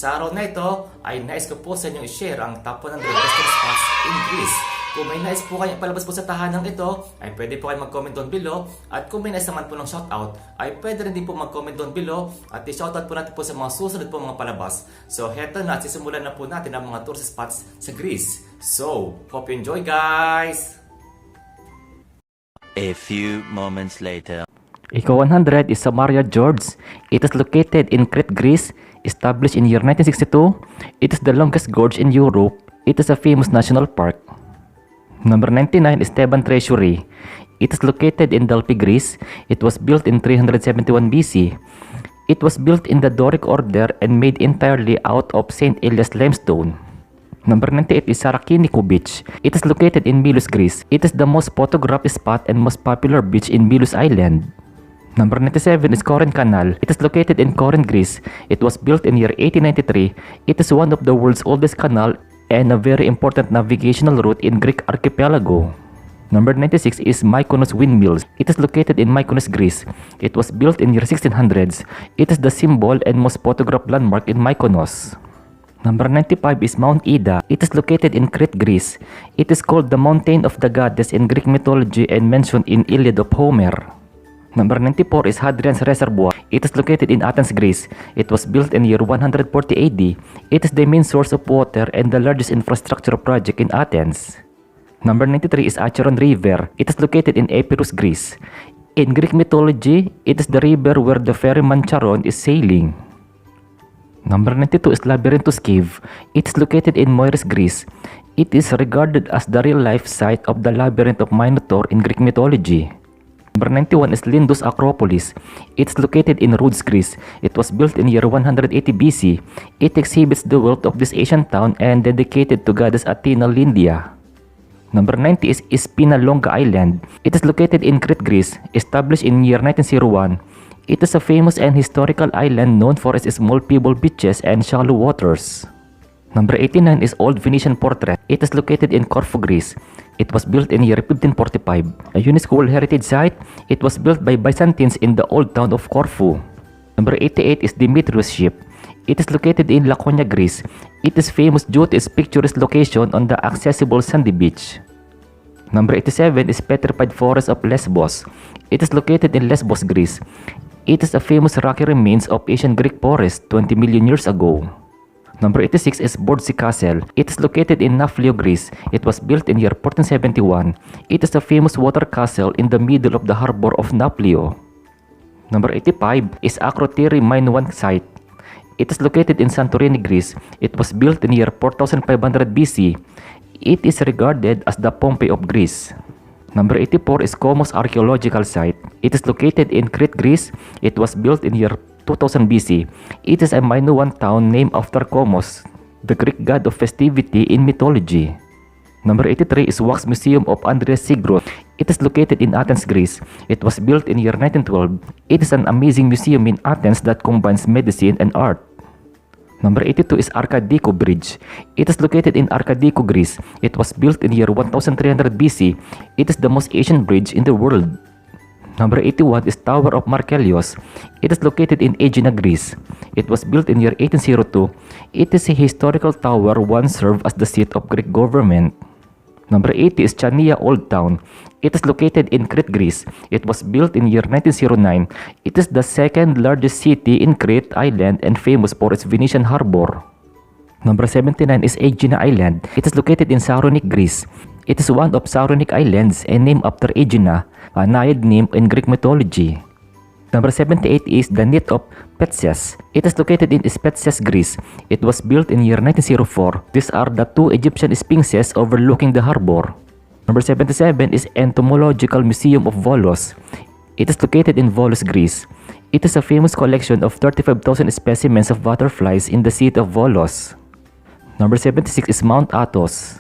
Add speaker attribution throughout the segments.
Speaker 1: Sa araw na ito ay nais ko po sa inyong i-share ang top 100 best spots in Greece. Kung may nais po kayong palabas po sa tahanang ito, ay pwede po kayong mag-comment down below. At kung may nais naman po ng shoutout, ay pwede rin din po mag-comment down below. At i-shoutout po natin po sa mga susunod po mga palabas. So heto na at sisimulan na po natin ang mga tourist spots sa Greece. So, hope you enjoy guys!
Speaker 2: A few moments later.
Speaker 3: Eco 100 is Samaria Gorge. It is located in Crete, Greece. Established in year 1962, it is the longest gorge in Europe. It is a famous national park. Number 99 is Theban Treasury. It is located in Delphi, Greece. It was built in 371 BC. It was built in the Doric order and made entirely out of St. Elias limestone. Number 98 is Sarakiniko Beach. It is located in Milos, Greece. It is the most photographed spot and most popular beach in Milos Island. Number 97 is Corinth Canal. It is located in Corinth, Greece. It was built in year 1893. It is one of the world's oldest canal and a very important navigational route in Greek archipelago. Number 96 is Mykonos Windmills. It is located in Mykonos, Greece. It was built in year 1600s. It is the symbol and most photographed landmark in Mykonos. Number 95 is Mount Ida. It is located in Crete, Greece. It is called the Mountain of the Goddess in Greek mythology and mentioned in Iliad of Homer. Number 94 is Hadrian's Reservoir. It is located in Athens, Greece. It was built in year 140 AD. It is the main source of water and the largest infrastructure project in Athens. Number 93 is Acheron River. It is located in Epirus, Greece. In Greek mythology, it is the river where the ferryman Charon is sailing. Number 92 is Labyrinthus Cave. It is located in Moiris, Greece. It is regarded as the real-life site of the Labyrinth of Minotaur in Greek mythology. Number 91 is Lindus Acropolis. It is located in Rhodes, Greece. It was built in year 180 BC. It exhibits the wealth of this ancient town and dedicated to goddess Athena Lindia. Number 90 is Spinalonga Island. It is located in Crete, Greece. Established in year 1901. It is a famous and historical island known for its small pebble beaches and shallow waters. Number 89 is Old Venetian Portrait. It is located in Corfu, Greece. It was built in year 1545. A UNESCO World Heritage Site, it was built by Byzantines in the old town of Corfu. Number 88 is Demetrius Ship. It is located in Laconia, Greece. It is famous due to its picturesque location on the accessible sandy beach. Number 87 is Petrified Forest of Lesbos. It is located in Lesbos, Greece. It is a famous rocky remains of ancient Greek forest 20 million years ago. Number 86 is Bordsey Castle. It is located in Nafplio, Greece. It was built in year 1471. It is a famous water castle in the middle of the harbor of Nafplio. Number 85 is Akrotiri Mine 1 site. It is located in Santorini, Greece. It was built in year 4500 BC. It is regarded as the Pompeii of Greece. Number 84 is Komos Archaeological Site. It is located in Crete, Greece. It was built in year 2000 BC. It is a Minoan town named after Komos, the Greek god of festivity in mythology. Number 83 is Wax Museum of Andreas Sigroth. It is located in Athens, Greece. It was built in year 1912. It is an amazing museum in Athens that combines medicine and art. Number 82 is Arkadiko Bridge. It is located in Arkadiko, Greece. It was built in year 1300 BC. It is the most ancient bridge in the world. Number 81 is Tower of Markelios. It is located in Aegina, Greece. It was built in year 1802. It is a historical tower once served as the seat of Greek government. Number 80 is Chania Old Town. It is located in Crete, Greece. It was built in year 1909. It is the second largest city in Crete Island and famous for its Venetian harbor. Number 79 is Aegina Island. It is located in Saronic, Greece. It is one of Saronic Islands and named after Aegina, a Naiad nymph in Greek mythology. Number 78 is the Nit of Petses. It is located in Spetses, Greece. It was built in year 1904. These are the two Egyptian sphinxes overlooking the harbor. Number 77 is Entomological Museum of Volos. It is located in Volos, Greece. It is a famous collection of 35,000 specimens of butterflies in the city of Volos. Number 76 is Mount Athos.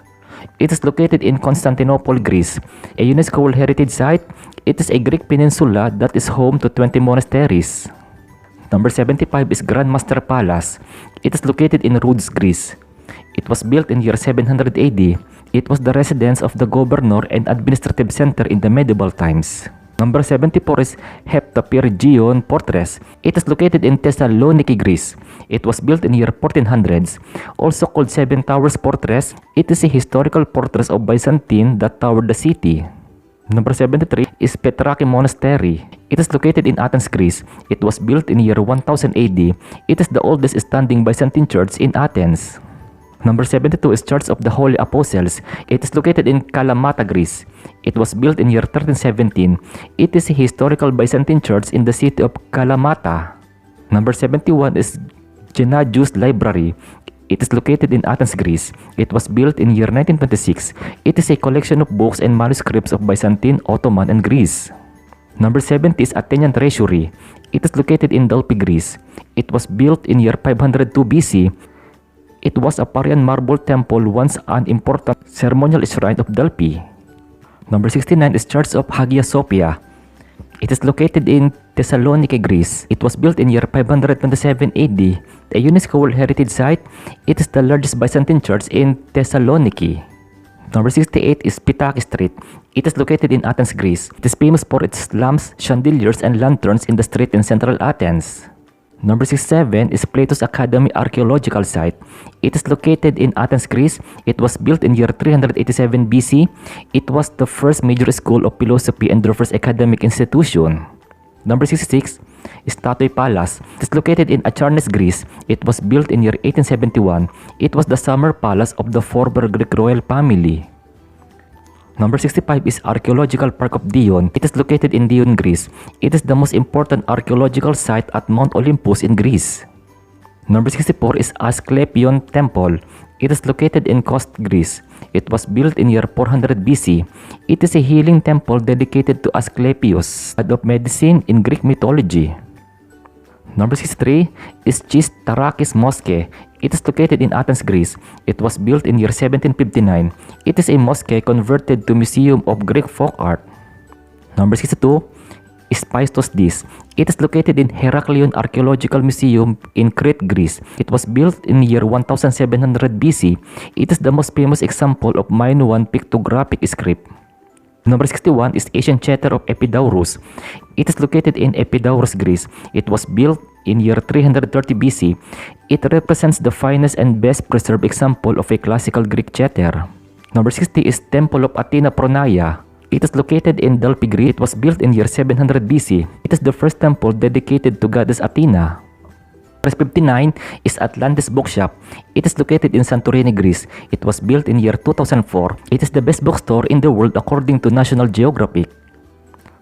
Speaker 3: It is located in Constantinople, Greece. A UNESCO World Heritage Site, it is a Greek peninsula that is home to 20 monasteries. Number 75 is Grand Master Palace. It is located in Rhodes, Greece. It was built in year 700 AD. It was the residence of the governor and administrative center in the medieval times. Number 74 is Heptapyrgion Fortress. It is located in Thessaloniki, Greece. It was built in year 1400s. Also called Seven Towers Fortress, it is a historical fortress of Byzantine that towered the city. Number 73 is Petraki Monastery. It is located in Athens, Greece. It was built in year 1000 AD. It is the oldest standing Byzantine church in Athens. Number 72 is Church of the Holy Apostles. It is located in Kalamata, Greece. It was built in year 1317. It is a historical Byzantine church in the city of Kalamata. Number 71 is Gennadius Library. It is located in Athens, Greece. It was built in year 1926. It is a collection of books and manuscripts of Byzantine, Ottoman, and Greece. Number 70 is Athenian Treasury. It is located in Delphi, Greece. It was built in year 502 BC. It was a Parian marble temple, once an important ceremonial shrine of Delphi. Number 69 is Church of Hagia Sophia. It is located in Thessaloniki, Greece. It was built in year 527 AD. A UNESCO World Heritage Site, it is the largest Byzantine church in Thessaloniki. Number 68 is Pitaki Street. It is located in Athens, Greece. It is famous for its lamps, chandeliers, and lanterns in the street in central Athens. Number 67 is Plato's Academy Archaeological Site. It is located in Athens, Greece. It was built in year 387 BC. It was the first major school of philosophy and the first academic institution. Number 66 is Tatoi Palace. It is located in Acharnes, Greece. It was built in year 1871. It was the summer palace of the former Greek royal family. Number 65 is Archaeological Park of Dion. It is located in Dion, Greece. It is the most important archaeological site at Mount Olympus in Greece. Number 64 is Asclepion Temple. It is located in Kos, Greece. It was built in year 400 BC. It is a healing temple dedicated to Asclepius, god of medicine in Greek mythology. Number 63 is Chistarakis Mosque. It is located in Athens, Greece. It was built in year 1759. It is a mosque converted to Museum of Greek Folk Art. Number 62 is Paistos Dis. It is located in Heraklion Archaeological Museum in Crete, Greece. It was built in year 1700 BC. It is the most famous example of Minoan pictographic script. Number 61 is Ancient Theater of Epidaurus. It is located in Epidaurus, Greece. It was built in year 330 BC. It represents the finest and best preserved example of a classical Greek theater. Number 60 is Temple of Athena Pronaia. It is located in Delphi, Greece. It was built in year 700 BC. It is the first temple dedicated to goddess Athena. Number 59 is Atlantis Bookshop. It is located in Santorini, Greece. It was built in year 2004. It is the best bookstore in the world according to National Geographic.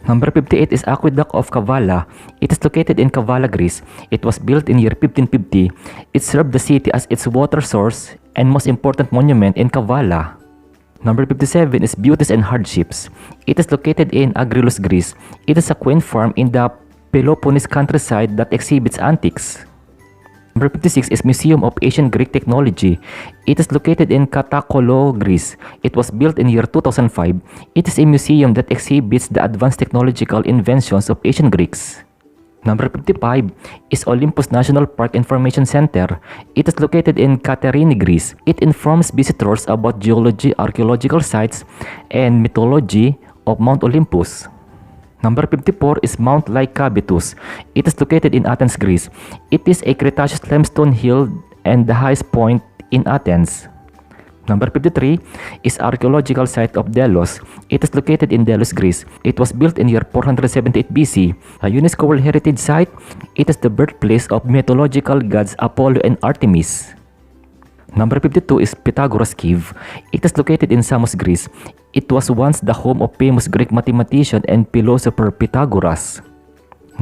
Speaker 3: Number 58 is Aqueduct of Kavala. It is located in Kavala, Greece. It was built in year 1550. It served the city as its water source and most important monument in Kavala. Number 57 is Beauties and Hardships. It is located in Agrilos, Greece. It is a quaint farm in the Peloponnese countryside that exhibits antiques. Number 56 is Museum of Ancient Greek Technology. It is located in Katakolo, Greece. It was built in year 2005. It is a museum that exhibits the advanced technological inventions of ancient Greeks. Number 55 is Olympus National Park Information Center. It is located in Katerini, Greece. It informs visitors about geology, archaeological sites, and mythology of Mount Olympus. Number 54 is Mount Lycabettus. It is located in Athens, Greece. It is a Cretaceous limestone hill and the highest point in Athens. Number 53 is Archaeological Site of Delos. It is located in Delos, Greece. It was built in year 478 BC. A UNESCO World Heritage Site, it is the birthplace of mythological gods Apollo and Artemis. Number 52 is Pythagoras Cave. It is located in Samos, Greece. It was once the home of famous Greek mathematician and philosopher Pythagoras.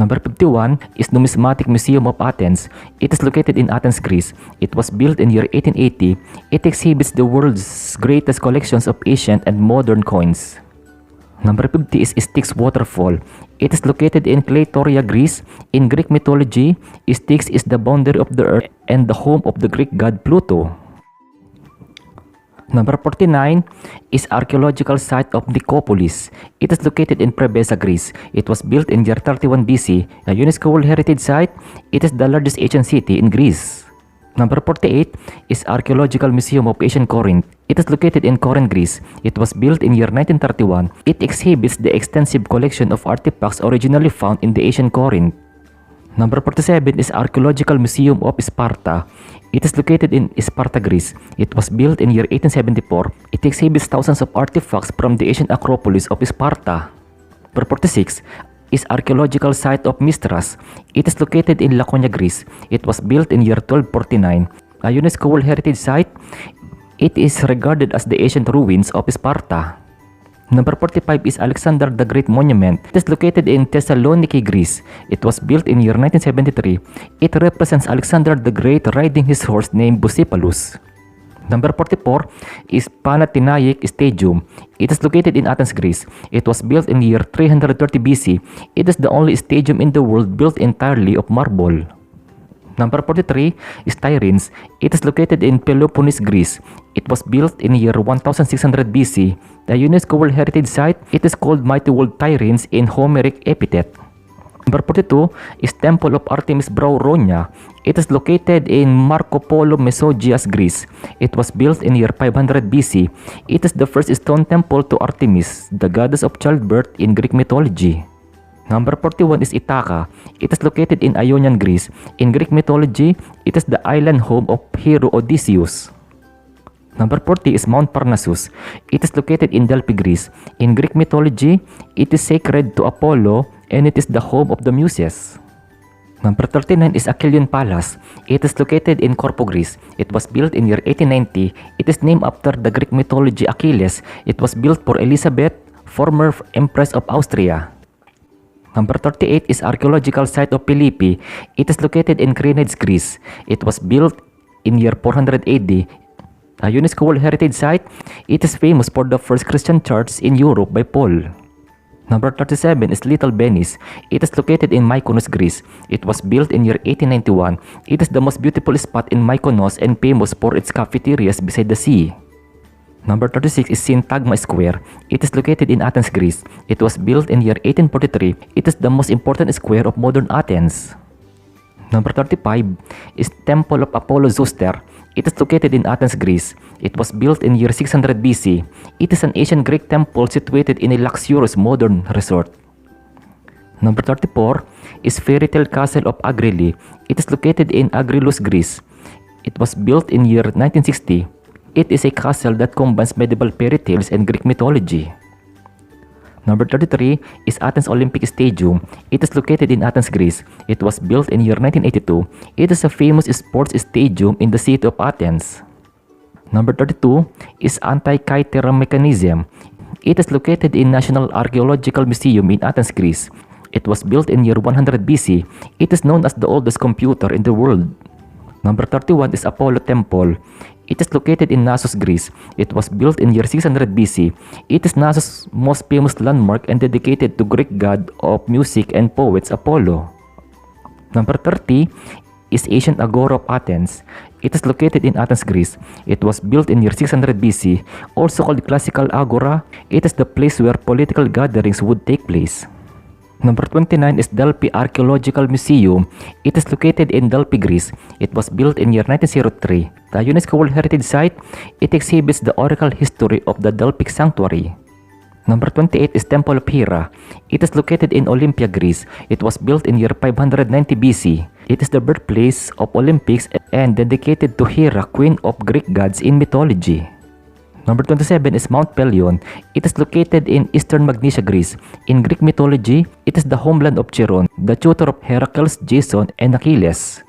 Speaker 3: Number 51 is Numismatic Museum of Athens. It is located in Athens, Greece. It was built in year 1880. It exhibits the world's greatest collections of ancient and modern coins. Number 50 is Styx Waterfall. It is located in Kleitoria, Greece. In Greek mythology, Styx is the boundary of the earth and the home of the Greek god Pluto. Number 49 is Archaeological Site of Nicopolis. It is located in Preveza, Greece. It was built in year 31 BC. A UNESCO World Heritage Site, it is the largest ancient city in Greece. Number 48 is Archaeological Museum of Ancient Corinth. It is located in Corinth, Greece. It was built in year 1931. It exhibits the extensive collection of artifacts originally found in the ancient Corinth. Number 47 is Archaeological Museum of Sparta. It is located in Sparta, Greece. It was built in year 1874. It exhibits thousands of artifacts from the ancient Acropolis of Sparta. Number 46 is Archaeological Site of Mistras. It is located in Laconia, Greece. It was built in year 1249. A UNESCO World Heritage Site, it is regarded as the ancient ruins of Sparta. Number 45 is Alexander the Great Monument. It is located in Thessaloniki, Greece. It was built in year 1973. It represents Alexander the Great riding his horse named Bucephalus. Number 44 is Panathinaik Stadium. It is located in Athens, Greece. It was built in year 330 BC. It is the only stadium in the world built entirely of marble. Number 43 is Tiryns. It is located in Peloponnese, Greece. It was built in year 1600 BC. The UNESCO World Heritage Site, it is called Mighty World Tiryns in Homeric epithet. Number 42 is Temple of Artemis Brauronia. It is located in Marco Polo, Mesogias, Greece. It was built in year 500 BC. It is the first stone temple to Artemis, the goddess of childbirth in Greek mythology. Number 41 is Ithaca. It is located in Ionian, Greece. In Greek mythology, it is the island home of hero Odysseus. Number 40 is Mount Parnassus. It is located in Delphi, Greece. In Greek mythology, it is sacred to Apollo and it is the home of the Muses. Number 39 is Achillean Palace. It is located in Corfu, Greece. It was built in year 1890. It is named after the Greek mythology Achilles. It was built for Elizabeth, former Empress of Austria. Number 38 is Archaeological Site of Philippi. It is located in Crenides, Greece. It was built in year 400 AD. A UNESCO World Heritage Site, it is famous for the first Christian church in Europe by Paul. Number 37 is Little Venice. It is located in Mykonos, Greece. It was built in year 1891. It is the most beautiful spot in Mykonos and famous for its cafeterias beside the sea. Number 36 is Syntagma Square. It is located in Athens, Greece. It was built in year 1843. It is the most important square of modern Athens. Number 35 is Temple of Apollo Zouster. It is located in Athens, Greece. It was built in year 600 BC. It is an ancient Greek temple situated in a luxurious modern resort. Number 34 is Fairy Tale Castle of Agrili. It is located in Agrilus, Greece. It was built in year 1960. It is a castle that combines medieval fairy tales and Greek mythology. Number 33 is Athens Olympic Stadium. It is located in Athens, Greece. It was built in year 1982. It is a famous sports stadium in the city of Athens. Number 32 is Antikythera Mechanism. It is located in National Archaeological Museum in Athens, Greece. It was built in year 100 BC. It is known as the oldest computer in the world. Number 31 is Apollo Temple. It is located in Naxos, Greece. It was built in year 600 BC. It is Naxos' most famous landmark and dedicated to Greek god of music and poets Apollo. Number 30 is Ancient Agora of Athens. It is located in Athens, Greece. It was built in year 600 BC. Also called Classical Agora, it is the place where political gatherings would take place. Number 29 is Delphi Archaeological Museum. It is located in Delphi, Greece. It was built in year 1903. The UNESCO World Heritage Site, it exhibits the oral history of the Delphic Sanctuary. Number 28 is Temple of Hera. It is located in Olympia, Greece. It was built in year 590 BC. It is the birthplace of Olympics and dedicated to Hera, queen of Greek gods in mythology. Number 27 is Mount Pelion. It is located in eastern Magnesia, Greece. In Greek mythology, it is the homeland of Chiron, the tutor of Heracles, Jason, and Achilles.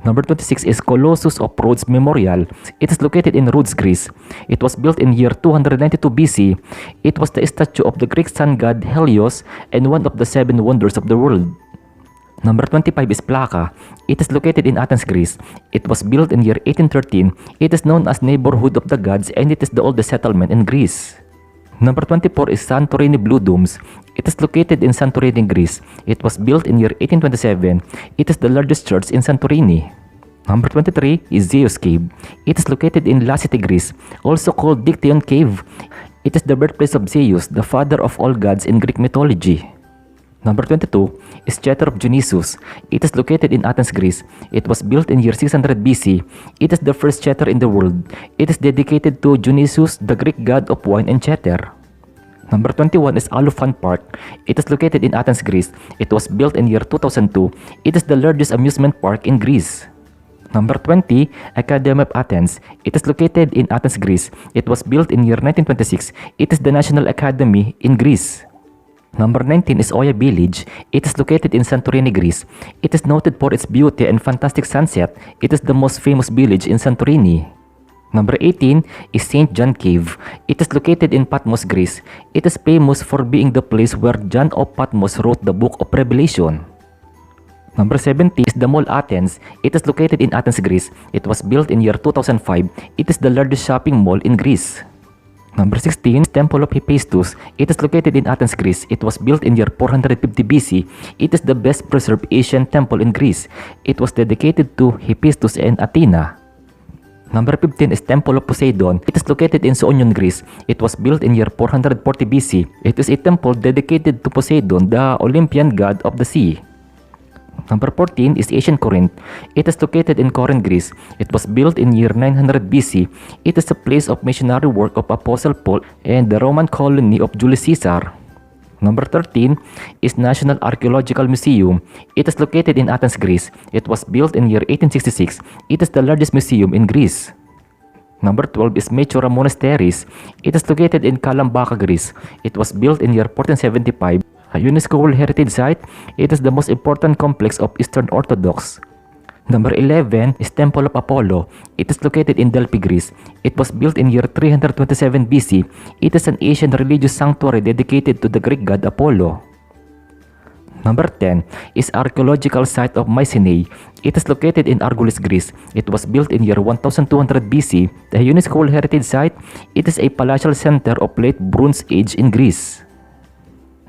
Speaker 3: Number 26 is Colossus of Rhodes Memorial. It is located in Rhodes, Greece. It was built in year 292 BC. It was the statue of the Greek sun god Helios and one of the 7 wonders of the world. Number 25 is Plaka. It is located in Athens, Greece. It was built in year 1813. It is known as neighborhood of the gods and it is the oldest settlement in Greece. Number 24 is Santorini Blue Domes. It is located in Santorini, Greece. It was built in year 1827. It is the largest church in Santorini. Number 23 is Zeus Cave. It is located in Lassity, Greece, also called Dictyon Cave. It is the birthplace of Zeus, the father of all gods in Greek mythology. Number 22 is Theater of Dionysus. It is located in Athens, Greece. It was built in year 600 BC. It is the first theater in the world. It is dedicated to Dionysus, the Greek god of wine and theater. Number 21 is Alufan Park. It is located in Athens, Greece. It was built in year 2002. It is the largest amusement park in Greece. Number 20, Academy of Athens. It is located in Athens, Greece. It was built in year 1926. It is the national academy in Greece. Number 19 is Oya Village. It is located in Santorini, Greece. It is noted for its beauty and fantastic sunset. It is the most famous village in Santorini. Number 18 is St. John Cave. It is located in Patmos, Greece. It is famous for being the place where John of Patmos wrote the book of Revelation. Number 70 is the Mall Athens. It is located in Athens, Greece. It was built in year 2005. It is the largest shopping mall in Greece. Number 16 is Temple of Hephaestus. It is located in Athens, Greece. It was built in year 450 BC. It is the best preserved Asian temple in Greece. It was dedicated to Hephaestus and Athena. Number 15 is Temple of Poseidon. It is located in Soonion, Greece. It was built in year 440 BC. It is a temple dedicated to Poseidon, the Olympian god of the sea. Number 14 is Ancient Corinth. It is located in Corinth, Greece. It was built in year 900 BC. It is a place of missionary work of Apostle Paul and the Roman colony of Julius Caesar. Number 13 is National Archaeological Museum. It is located in Athens, Greece. It was built in year 1866. It is the largest museum in Greece. Number 12 is Meteora Monasteries. It is located in Kalambaka, Greece. It was built in year 1475. A UNESCO World Heritage Site, it is the most important complex of Eastern Orthodox. Number 11 is Temple of Apollo. It is located in Delphi, Greece. It was built in year 327 BC. It is an ancient religious sanctuary dedicated to the Greek god Apollo. Number 10 is Archaeological Site of Mycenae. It is located in Argolis, Greece. It was built in year 1200 BC. The UNESCO World Heritage Site, it is a palatial center of late Bronze Age in Greece.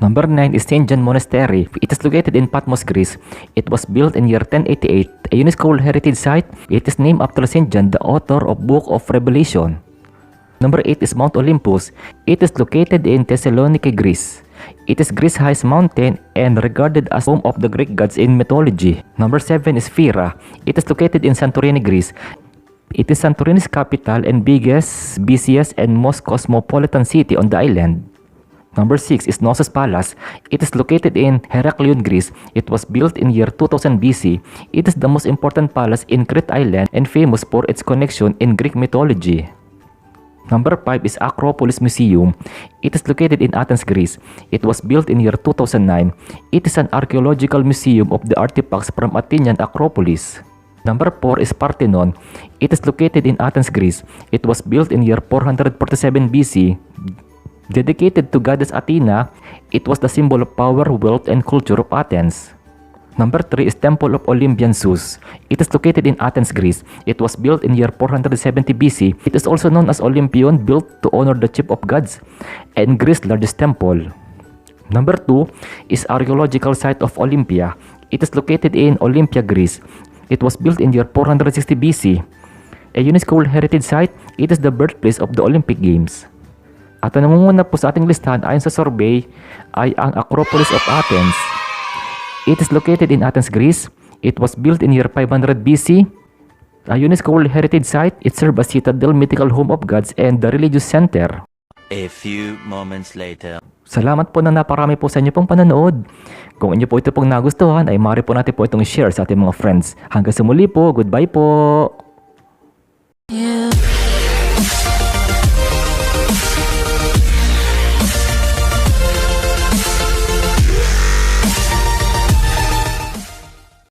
Speaker 3: Number 9 is St. John Monastery. It is located in Patmos, Greece. It was built in year 1088, a UNESCO World Heritage Site. It is named after St. John, the author of Book of Revelation. Number 8 is Mount Olympus. It is located in Thessaloniki, Greece. It is Greece's highest mountain and regarded as home of the Greek gods in mythology. Number 7 is Pheera. It is located in Santorini, Greece. It is Santorini's capital and biggest, busiest, and most cosmopolitan city on the island. Number 6 is Knossos Palace. It is located in Heraklion, Greece. It was built in year 2000 BC. It is the most important palace in Crete Island and famous for its connection in Greek mythology. Number 5 is Acropolis Museum. It is located in Athens, Greece. It was built in year 2009. It is an archaeological museum of the artifacts from Athenian Acropolis. Number 4 is Parthenon. It is located in Athens, Greece. It was built in year 447 BC. Dedicated to goddess Athena, it was the symbol of power, wealth, and culture of Athens. Number 3 is Temple of Olympian Zeus. It is located in Athens, Greece. It was built in year 470 BC. It is also known as Olympion, built to honor the chief of gods and Greece's largest temple. Number 2 is Archaeological Site of Olympia. It is located in Olympia, Greece. It was built in year 460 BC. A UNESCO World Heritage Site, it is the birthplace of the Olympic Games. At ang nangunguna po sa ating listahan ayon sa survey ay ang Acropolis of Athens. It is located in Athens, Greece. It was built in year 500 BC. A UNESCO World Heritage Site, it serves as citadel, mythical home of gods, and the religious center.
Speaker 2: A few moments later.
Speaker 3: Salamat po na naparami po sa inyo pong panonood. Kung inyo po ito pong nagustuhan, ay maaari po natin po itong share sa ating mga friends. Hanggang sa muli po, goodbye po!
Speaker 4: You